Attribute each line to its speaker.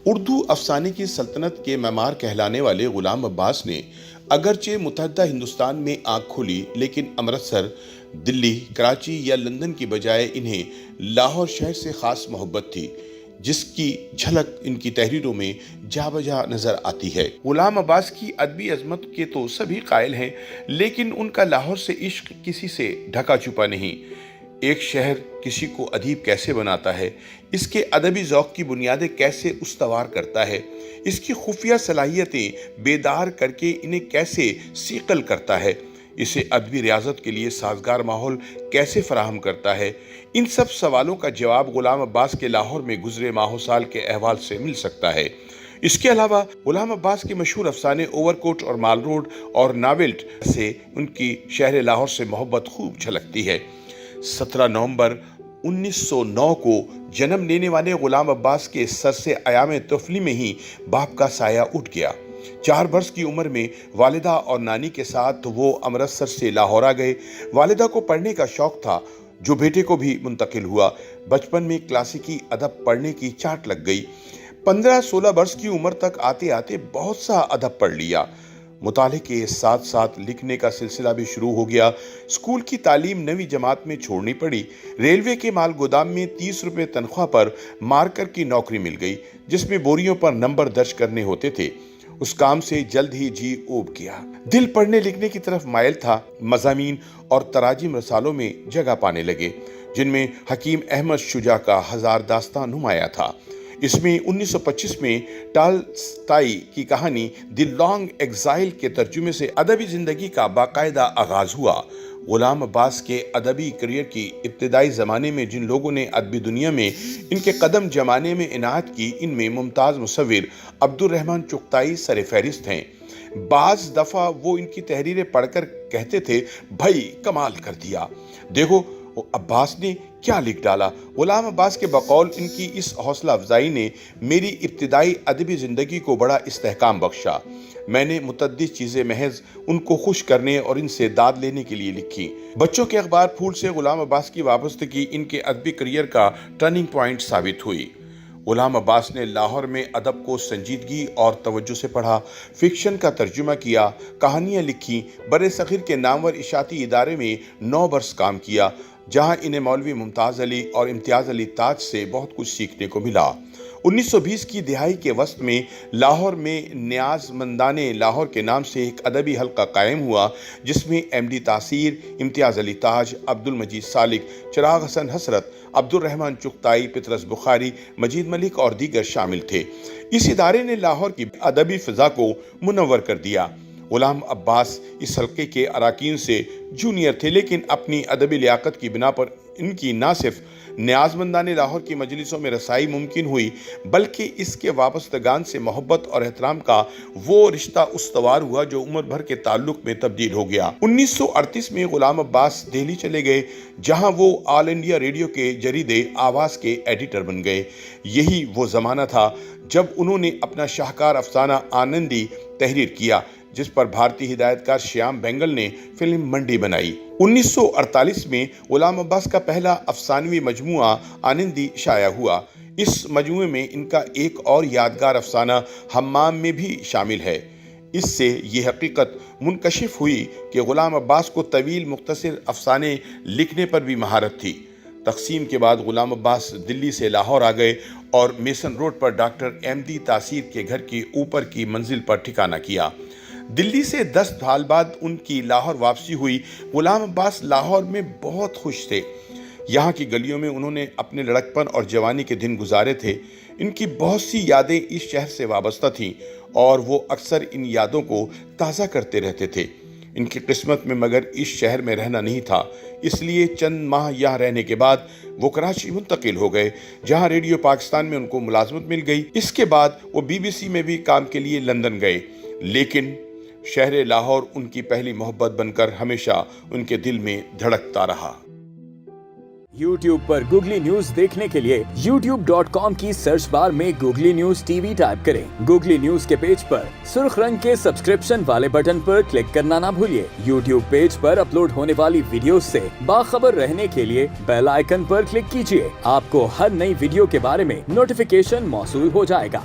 Speaker 1: اردو افسانے کی سلطنت کے معمار کہلانے والے غلام عباس نے اگرچہ متحدہ ہندوستان میں آنکھ کھولی، لیکن امرتسر، دلی، کراچی یا لندن کی بجائے انہیں لاہور شہر سے خاص محبت تھی، جس کی جھلک ان کی تحریروں میں جا بجا نظر آتی ہے۔ غلام عباس کی ادبی عظمت کے تو سبھی قائل ہیں، لیکن ان کا لاہور سے عشق کسی سے ڈھکا چھپا نہیں۔ ایک شہر کسی کو ادیب کیسے بناتا ہے، اس کے ادبی ذوق کی بنیادیں کیسے استوار کرتا ہے، اس کی خفیہ صلاحیتیں بیدار کر کے انہیں کیسے صیقل کرتا ہے، اسے ادبی ریاضت کے لیے سازگار ماحول کیسے فراہم کرتا ہے، ان سب سوالوں کا جواب غلام عباس کے لاہور میں گزرے ماہ و سال کے احوال سے مل سکتا ہے۔ اس کے علاوہ غلام عباس کے مشہور افسانے اوور کوٹ اور مال روڈ اور ناولٹ سے ان کی شہر لاہور سے محبت خوب جھلکتی ہے۔ 17 نومبر 1909 کو جنم لینے والے غلام عباس کے سر سے ایام طفلی میں ہی باپ کا سایہ اٹھ گیا۔ 4 برس کی عمر میں والدہ اور نانی کے ساتھ وہ امرتسر سے لاہور آ گئے۔ والدہ کو پڑھنے کا شوق تھا، جو بیٹے کو بھی منتقل ہوا۔ بچپن میں کلاسیکی ادب پڑھنے کی چاٹ لگ گئی۔ 15-16 برس کی عمر تک آتے آتے بہت سا ادب پڑھ لیا۔ مطالعے کے ساتھ ساتھ لکھنے کا سلسلہ بھی شروع ہو گیا۔ اسکول کی تعلیم 9ویں جماعت میں چھوڑنی پڑی۔ ریلوے کے مال گودام میں 30 روپے تنخواہ پر مارکر کی نوکری مل گئی، جس میں بوریوں پر نمبر درج کرنے ہوتے تھے۔ اس کام سے جلد ہی جی اوب گیا۔ دل پڑھنے لکھنے کی طرف مائل تھا۔ مضامین اور تراجم رسالوں میں جگہ پانے لگے، جن میں حکیم احمد شجاع کا ہزار داستان نمایاں تھا۔ اس میں 1925 میں ٹالسٹائی کی کہانی دی لانگ ایگزائل کے ترجمے سے ادبی زندگی کا باقاعدہ آغاز ہوا۔ غلام عباس کے ادبی کریئر کی ابتدائی زمانے میں جن لوگوں نے ادبی دنیا میں ان کے قدم جمانے میں عنایت کی، ان میں ممتاز مصور عبدالرحمن چغتائی سر فہرست ہیں۔ بعض دفعہ وہ ان کی تحریریں پڑھ کر کہتے تھے، بھائی کمال کر دیا، دیکھو عباس نے کیا لکھ ڈالا۔ غلام عباس کے بقول ان کی اس حوصلہ افزائی نے میری ابتدائی ادبی زندگی کو بڑا استحکام بخشا۔ میں نے متعدد چیزیں محض ان کو خوش کرنے اور ان سے داد لینے کے لیے لکھی۔ بچوں کے اخبار پھول سے غلام عباس کی وابستگی ان کے ادبی کریئر کا ٹرننگ پوائنٹ ثابت ہوئی۔ غلام عباس نے لاہور میں ادب کو سنجیدگی اور توجہ سے پڑھا، فکشن کا ترجمہ کیا، کہانیاں لکھی۔ برصغیر کے نامور اشاعتی ادارے میں 9 برس کام کیا، جہاں انہیں مولوی ممتاز علی اور امتیاز علی تاج سے بہت کچھ سیکھنے کو ملا۔ 1920 کی دہائی کے وسط میں لاہور میں نیاز مندان لاہور کے نام سے ایک ادبی حلقہ قائم ہوا، جس میں ایم ڈی تاثیر، امتیاز علی تاج، عبدالمجید سالک، چراغ حسن حسرت، عبدالرحمن چغتائی، پطرس بخاری، مجید ملک اور دیگر شامل تھے۔ اس ادارے نے لاہور کی ادبی فضا کو منور کر دیا۔ غلام عباس اس حلقے کے اراکین سے جونیئر تھے، لیکن اپنی ادبی لیاقت کی بنا پر ان کی نہ صرف نیاز مندان لاہور کی مجلسوں میں رسائی ممکن ہوئی، بلکہ اس کے وابستگان سے محبت اور احترام کا وہ رشتہ استوار ہوا جو عمر بھر کے تعلق میں تبدیل ہو گیا۔ 1938 میں غلام عباس دہلی چلے گئے، جہاں وہ آل انڈیا ریڈیو کے جریدے آواز کے ایڈیٹر بن گئے۔ یہی وہ زمانہ تھا جب انہوں نے اپنا شاہکار افسانہ آنندی تحریر کیا، جس پر بھارتی ہدایت کار شیام بینگل نے فلم منڈی بنائی۔ 1948 میں غلام عباس کا پہلا افسانوی مجموعہ آنندی شائع ہوا۔ اس مجموعے میں ان کا ایک اور یادگار افسانہ حمام میں بھی شامل ہے۔ اس سے یہ حقیقت منکشف ہوئی کہ غلام عباس کو طویل مختصر افسانے لکھنے پر بھی مہارت تھی۔ تقسیم کے بعد غلام عباس دلی سے لاہور آ گئے اور میسن روڈ پر ڈاکٹر ایم ڈی تاثیر کے گھر کی اوپر کی منزل پر ٹھکانہ کیا۔ دلی سے 10 سال بعد ان کی لاہور واپسی ہوئی۔ غلام عباس لاہور میں بہت خوش تھے۔ یہاں کی گلیوں میں انہوں نے اپنے لڑکپن اور جوانی کے دن گزارے تھے۔ ان کی بہت سی یادیں اس شہر سے وابستہ تھیں اور وہ اکثر ان یادوں کو تازہ کرتے رہتے تھے۔ ان کی قسمت میں مگر اس شہر میں رہنا نہیں تھا، اس لیے چند ماہ یہاں رہنے کے بعد وہ کراچی منتقل ہو گئے، جہاں ریڈیو پاکستان میں ان کو ملازمت مل گئی۔ اس کے بعد وہ BBC میں بھی کام کے لیے لندن گئے، لیکن شہر لاہور ان کی پہلی محبت بن کر ہمیشہ ان کے دل میں دھڑکتا رہا۔
Speaker 2: YouTube پر گوگلی نیوز دیکھنے کے لیے youtube.com کی سرچ بار میں googly news T V type کریں۔ گوگلی نیوز کے پیج پر سرخ رنگ کے سبسکرپشن والے بٹن پر کلک کرنا نہ بھولیے۔ YouTube پیج پر اپلوڈ ہونے والی ویڈیوز سے باخبر رہنے کے لیے بیل آئیکن پر کلک کیجیے۔ آپ کو ہر نئی ویڈیو کے بارے میں نوٹیفیکیشن موصول ہو جائے گا۔